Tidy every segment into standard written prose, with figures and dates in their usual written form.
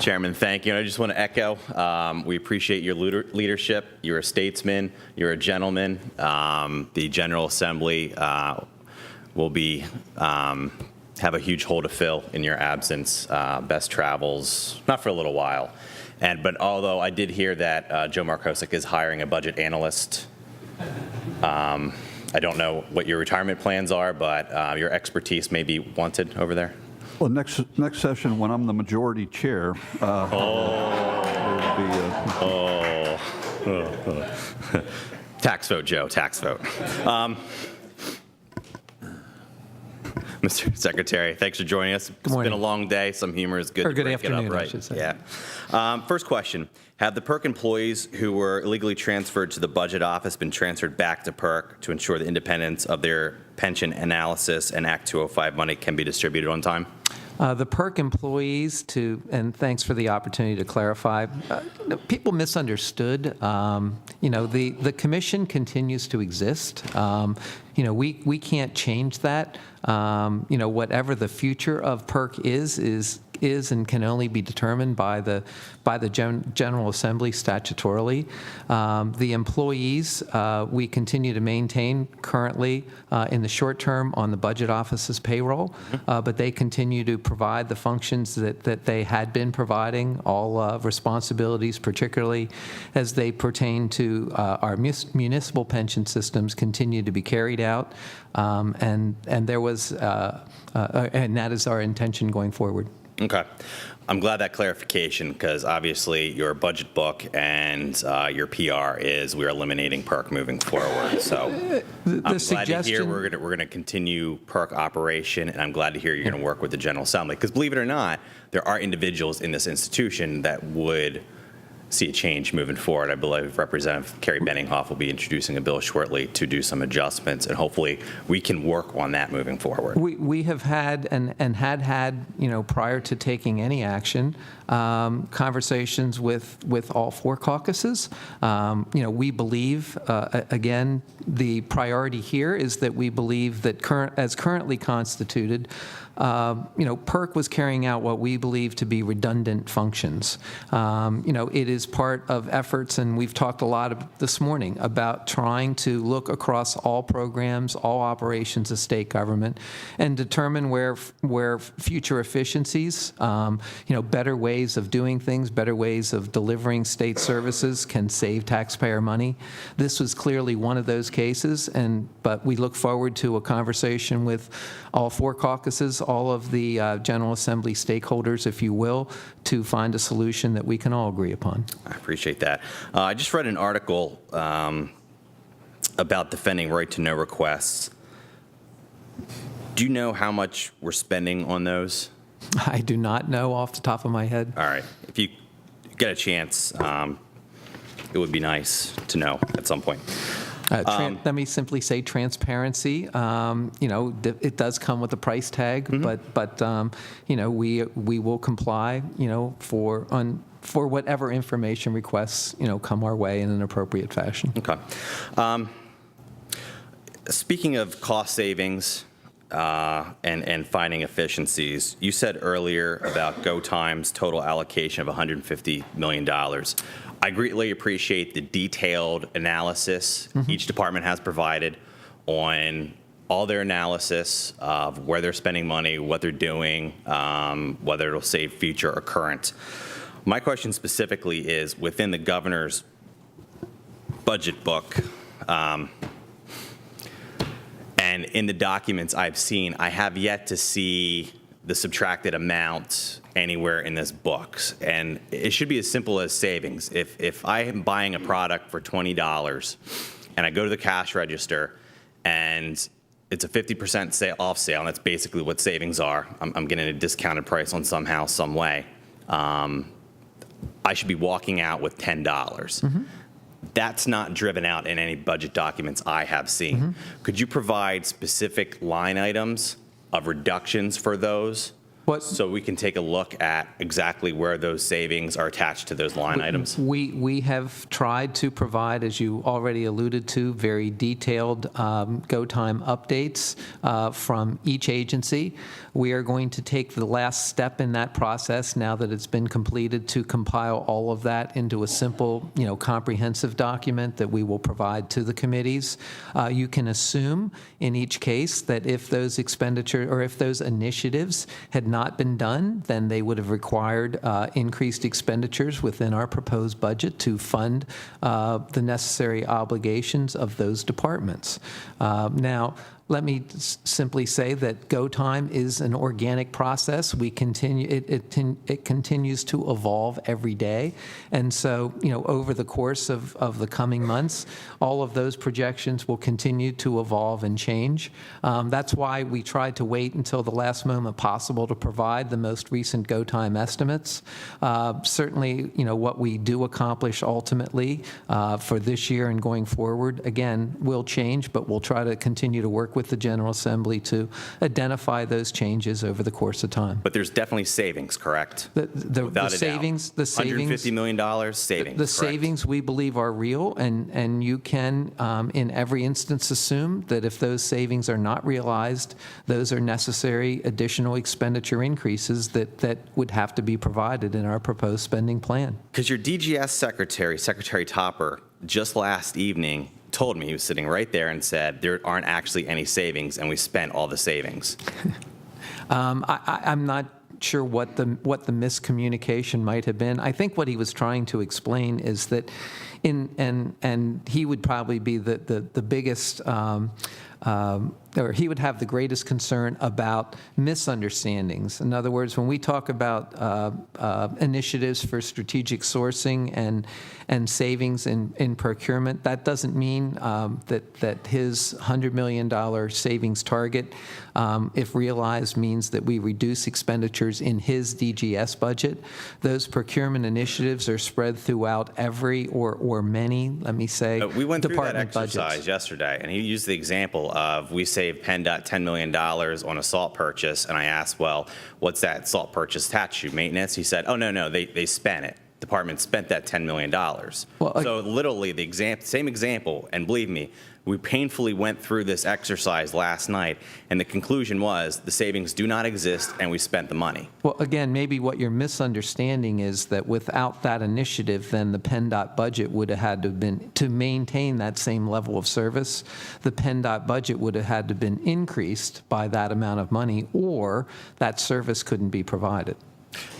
Chairman, thank you. And I just want to echo, we appreciate your leadership. You're a statesman. You're a gentleman. The General Assembly will be have a huge hole to fill in your absence. Best travels, not for a little while. But although I did hear that Joe Markosik is hiring a budget analyst, I don't know what your retirement plans are, but your expertise may be wanted over there. Well, next session, when I'm the majority chair, Tax vote, Joe, tax vote. Mr. Secretary, thanks for joining us. Good morning. It's been a long day. Some humor is good. Or to good break it up, afternoon, right? I should say. Yeah. First question. Have the PERC employees who were illegally transferred to the budget office been transferred back to PERC to ensure the independence of their pension analysis and Act 205 money can be distributed on time? The PERC employees, and thanks for the opportunity to clarify, people misunderstood. The commission continues to exist. We can't change that. Whatever the future of PERC is and can only be determined by the General Assembly statutorily. The employees we continue to maintain currently in the short term on the budget office's payroll, but they continue to provide the functions that they had been providing, all responsibilities, particularly as they pertain to our municipal pension systems, continue to be carried out, and there was and that is our intention going forward. Okay. I'm glad that clarification, because obviously your budget book and your PR is we're eliminating PERC moving forward. So I'm glad to hear we're going to continue PERC operation, and I'm glad to hear you're going to work with the General Assembly, because believe it or not, there are individuals in this institution that would see a change moving forward. I believe Representative Kerry Benninghoff will be introducing a bill shortly to do some adjustments, and hopefully we can work on that moving forward. We have had and had prior to taking any action, conversations with all four caucuses. We believe, again, the priority here is that we believe that as currently constituted, PERC was carrying out what we believe to be redundant functions. It is part of efforts, and we've talked a lot this morning about trying to look across all programs, all operations of state government, and determine where future efficiencies, better ways of doing things, better ways of delivering state services can save taxpayer money. This was clearly one of those cases, but we look forward to a conversation with all four caucuses, all of the General Assembly stakeholders, if you will, to find a solution that we can all agree upon. I appreciate that. I just read an article about defending right-to-know requests. Do you know how much we're spending on those? I do not know off the top of my head. All right. If you get a chance, it would be nice to know at some point. Let me simply say transparency. It does come with a price tag, but we will comply. For whatever information requests come our way in an appropriate fashion. Okay. Speaking of cost savings and finding efficiencies, you said earlier about Go Time's total allocation of $150 million. I greatly appreciate the detailed analysis each department has provided on all their analysis of where they're spending money, what they're doing, whether it'll save future or current. My question specifically is within the governor's budget book, and in the documents I've seen, I have yet to see the subtracted amount anywhere in this book. And it should be as simple as savings. If I am buying a product for $20 and I go to the cash register and it's a 50% off sale, and that's basically what savings are, I'm getting a discounted price on somehow, some way, I should be walking out with $10. That's not driven out in any budget documents I have seen. Could you provide specific line items of reductions for those So we can take a look at exactly where those savings are attached to those line items. We have tried to provide, as you already alluded to, very detailed go time updates from each agency. We are going to take the last step in that process now that it's been completed to compile all of that into a simple, comprehensive document that we will provide to the committees. You can assume in each case that if those expenditures or if those initiatives had not been done, then they would have required increased expenditures within our proposed budget to fund the necessary obligations of those departments. Now, let me simply say that go time is an organic process. We continue; it continues to evolve every day, and so over the course of the coming months, all of those projections will continue to evolve and change. That's why we tried to wait until the last moment possible to provide the most recent go time estimates. Certainly, what we do accomplish ultimately for this year and going forward, again, will change, but we'll try to continue to work with the General Assembly to identify those changes over the course of time. But there's definitely savings, correct? The savings, $150 million savings. The correct? savings we believe are real, and you can, in every instance, assume that if those savings are not realized, those are necessary additional expenditure increases that would have to be provided in our proposed spending plan. Because your DGS secretary, Secretary Topper, just last evening told me, he was sitting right there and said there aren't actually any savings and we spent all the savings. I'm not sure what the miscommunication might have been. I think what he was trying to explain is that and he would probably be the biggest or he would have the greatest concern about misunderstandings. In other words, when we talk about initiatives for strategic sourcing and savings in procurement, that doesn't mean that his $100 million savings target, if realized, means that we reduce expenditures in his DGS budget. Those procurement initiatives are spread throughout every or many, let me say, we went through that department exercise budgets. yesterday, and he used the example of we saved PennDOT $10 million on a salt purchase, and I asked, well, what's that salt purchase attached to? Maintenance? He said, oh, no, they spent it. Department spent that $10 million. So literally the same example, and believe me, we painfully went through this exercise last night, and the conclusion was the savings do not exist, and we spent the money. Well, again, maybe what you're misunderstanding is that without that initiative, then the PennDOT budget would have had to have been, to maintain that same level of service, the PennDOT budget would have had to have been increased by that amount of money, or that service couldn't be provided.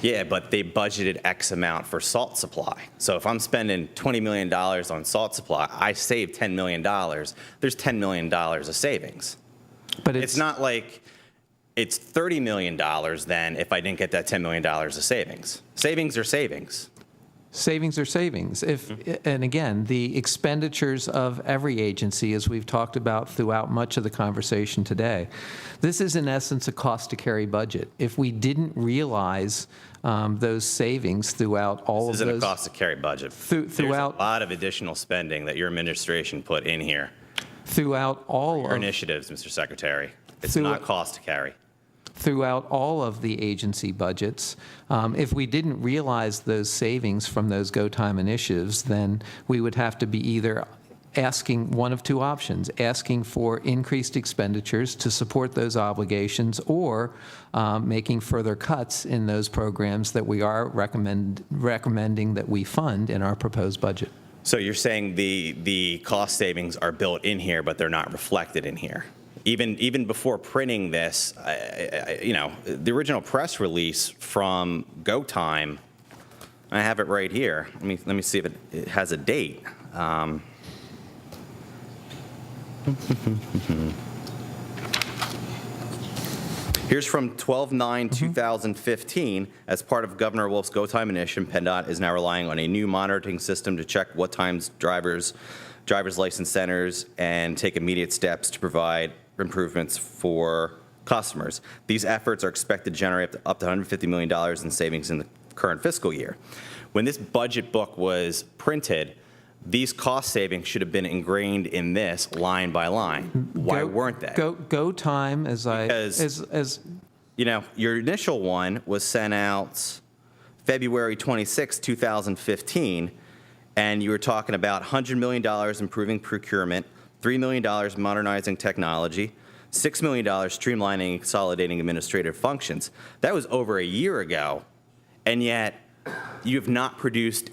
Yeah, but they budgeted X amount for salt supply. So if I'm spending $20 million on salt supply, I save $10 million. There's $10 million of savings. But It's not like it's $30 million then if I didn't get that $10 million of savings. Savings are savings. Savings are savings. And again, the expenditures of every agency, as we've talked about throughout much of the conversation today, this is in essence a cost to carry budget. If we didn't realize those savings throughout all This of isn't those, a cost to carry budget. There's throughout a lot of additional spending that your administration put in here. throughout all Your of initiatives, Mr. Secretary. It's Through- not cost to carry. throughout all of the agency budgets. If we didn't realize those savings from those go time initiatives, then we would have to be either asking one of two options, asking for increased expenditures to support those obligations, or making further cuts in those programs that we are recommending that we fund in our proposed budget. So you're saying the cost savings are built in here, but they're not reflected in here? Even before printing this, the original press release from Go Time, I have it right here. Let me see if it has a date. Here's from 12/9/2015. As part of Governor Wolf's Go Time initiative, PennDOT is now relying on a new monitoring system to check what times driver's license centers and take immediate steps to provide improvements for customers. These efforts are expected to generate up to $150 million in savings in the current fiscal year. When this budget book was printed, these cost savings should have been ingrained in this line by line. Why weren't they? Go time, as I Because- as your initial one was sent out February 26, 2015, and you were talking about $100 million improving procurement, $3 million modernizing technology, $6 million streamlining and consolidating administrative functions. That was over a year ago, and yet you have not produced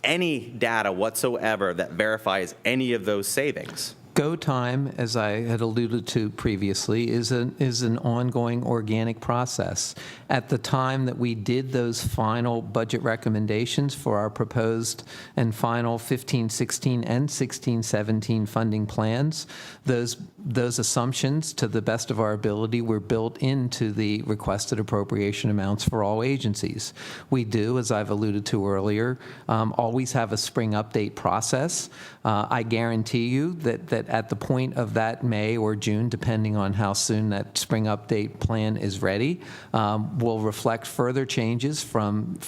any data whatsoever that verifies any of those savings. Go time, as I had alluded to previously, is an ongoing organic process. At the time that we did those final budget recommendations for our proposed and final 15-16 and 16-17 funding plans, those assumptions, to the best of our ability, were built into the requested appropriation amounts for all agencies. We do, as I've alluded to earlier, always have a spring update process. I guarantee you that at the point of that May or June, depending on how soon that spring update plan is ready, will reflect further changes from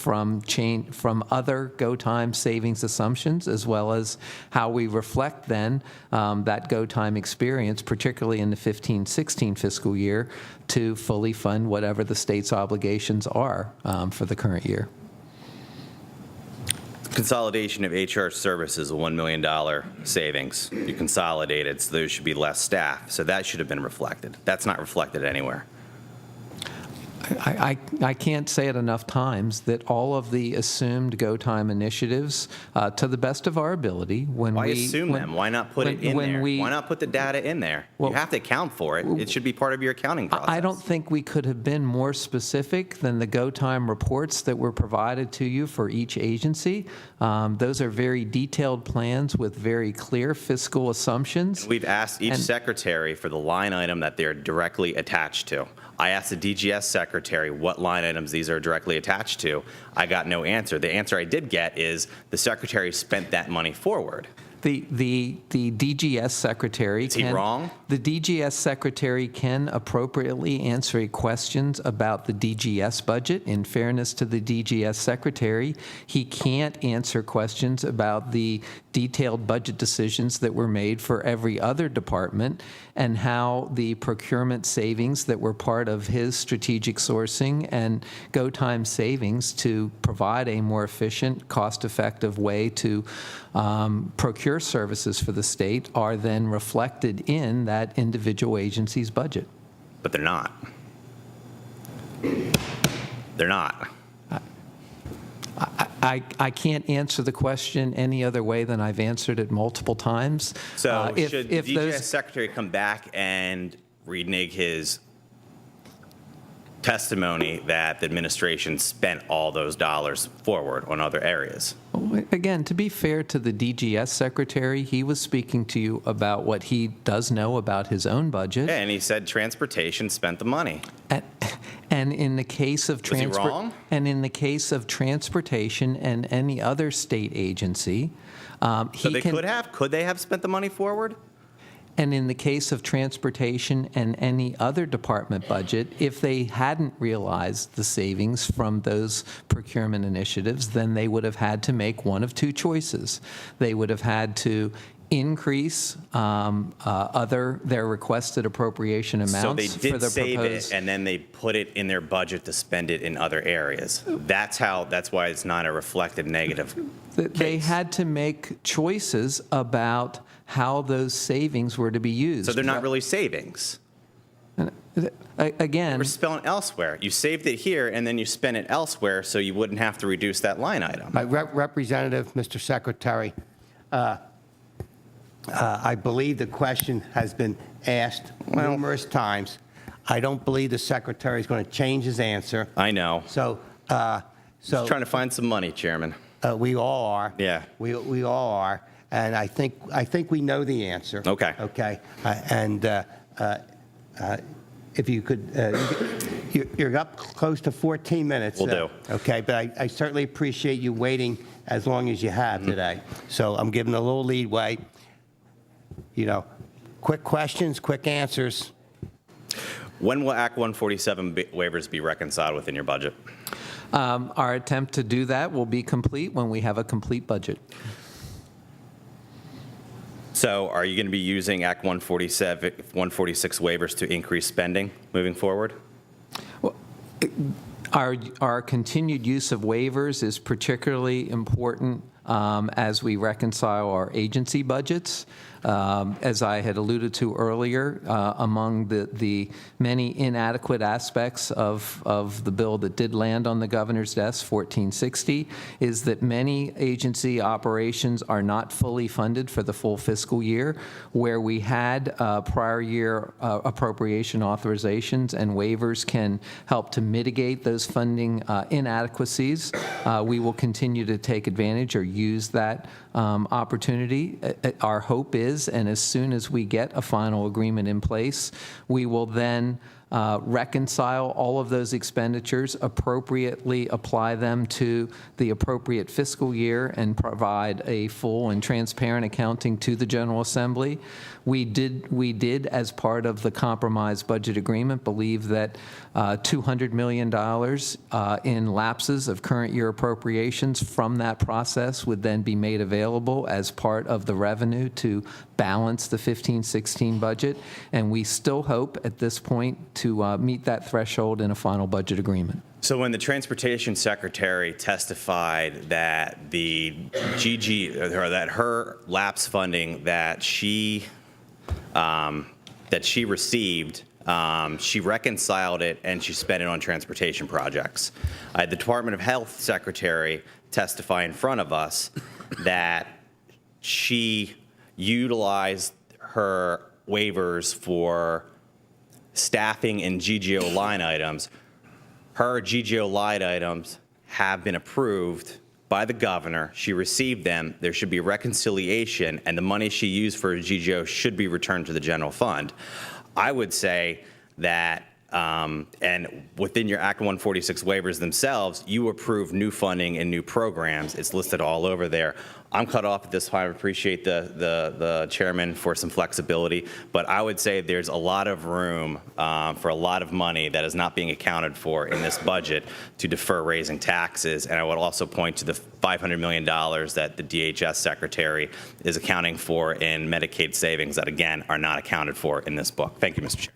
other go time savings assumptions, as well as how we reflect then that go time experience, particularly in the 15-16 fiscal year, to fully fund whatever the state's obligations are for the current year. Consolidation of HR services, a $1 million savings. You consolidated, so there should be less staff. So that should have been reflected. That's not reflected anywhere. I can't say it enough times that all of the assumed go time initiatives, to the best of our ability, Why assume them? Why not put it in there? Why not put the data in there? You have to account for it. It should be part of your accounting process. I don't think we could have been more specific than the go time reports that were provided to you for each agency. Those are very detailed plans with very clear fiscal assumptions. We've asked each secretary for the line item that they're directly attached to. I asked the DGS secretary what line items these are directly attached to. I got no answer. The answer I did get is the secretary spent that money forward. The DGS secretary Is he wrong? The DGS secretary can appropriately answer questions about the DGS budget. In fairness to the DGS secretary, he can't answer questions about the detailed budget decisions that were made for every other department and how the procurement savings that were part of his strategic sourcing and go time savings to provide a more efficient, cost-effective way to procure services for the state are then reflected in that individual agency's budget. But they're not. They're not. I can't answer the question any other way than I've answered it multiple times. So should the DGS secretary come back and renege his testimony that the administration spent all those dollars forward on other areas? Again, to be fair to the DGS secretary, he was speaking to you about what he does know about his own budget. Yeah, and he said transportation spent the money. And in the case of Was he wrong? And in the case of transportation and any other state agency, could they have spent the money forward? And in the case of transportation and any other department budget, if they hadn't realized the savings from those procurement initiatives, then they would have had to make one of two choices. They would have had to increase their requested appropriation amounts so they did for the save proposed. it, and then they put it in their budget to spend it in other areas. That's why it's not a reflected negative They case. had to make choices about how those savings were to be used. So they're not really savings. Again, We're spent elsewhere. You saved it here, and then you spent it elsewhere, so you wouldn't have to reduce that line item. Representative, Mr. Secretary, I believe the question has been asked numerous times. I don't believe the Secretary is going to change his answer. I know. So Just trying to find some money, Chairman. we all are. Yeah. We all are. And I think we know the answer. Okay. Okay. If you could, you're up close to 14 minutes. Will do. Okay, but I certainly appreciate you waiting as long as you have today. So I'm giving a little leeway. Quick questions, quick answers. When will Act 147 waivers be reconciled within your budget? our attempt to do that will be complete when we have a complete budget. So are you going to be using Act 146 waivers to increase spending moving forward? Our continued use of waivers is particularly important as we reconcile our agency budgets. As I had alluded to earlier, among the many inadequate aspects of the bill that did land on the governor's desk, 1460, is that many agency operations are not fully funded for the full fiscal year, where we had prior year appropriation authorizations and waivers can help to mitigate those funding inadequacies. We will continue to take advantage or use that opportunity. Our hope is, and as soon as we get a final agreement in place, we will then reconcile all of those expenditures, appropriately apply them to the appropriate fiscal year, and provide a full and transparent accounting to the General Assembly. We did, as part of the compromise budget agreement, believe that $200 million in lapses of current year appropriations from that process would then be made available as part of the revenue to balance the 15-16 budget, and we still hope at this point to meet that threshold in a final budget agreement. So when the Transportation Secretary testified that the that her lapse funding that she received, she reconciled it and she spent it on transportation projects. I had the Department of Health Secretary testify in front of us that she utilized her waivers for staffing and GGO line items. Her GGO line items have been approved by the governor. She received them. There should be a reconciliation, and the money she used for GGO should be returned to the general fund. I would say that, and within your Act 146 waivers themselves, you approve new funding and new programs. It's listed all over there. I'm cut off at this time. I appreciate the chairman for some flexibility, but I would say there's a lot of room for a lot of money that is not being accounted for in this budget to defer raising taxes. And I would also point to the $500 million that the DHS secretary is accounting for in Medicaid savings that, again, are not accounted for in this book. Thank you, Mr. Chair.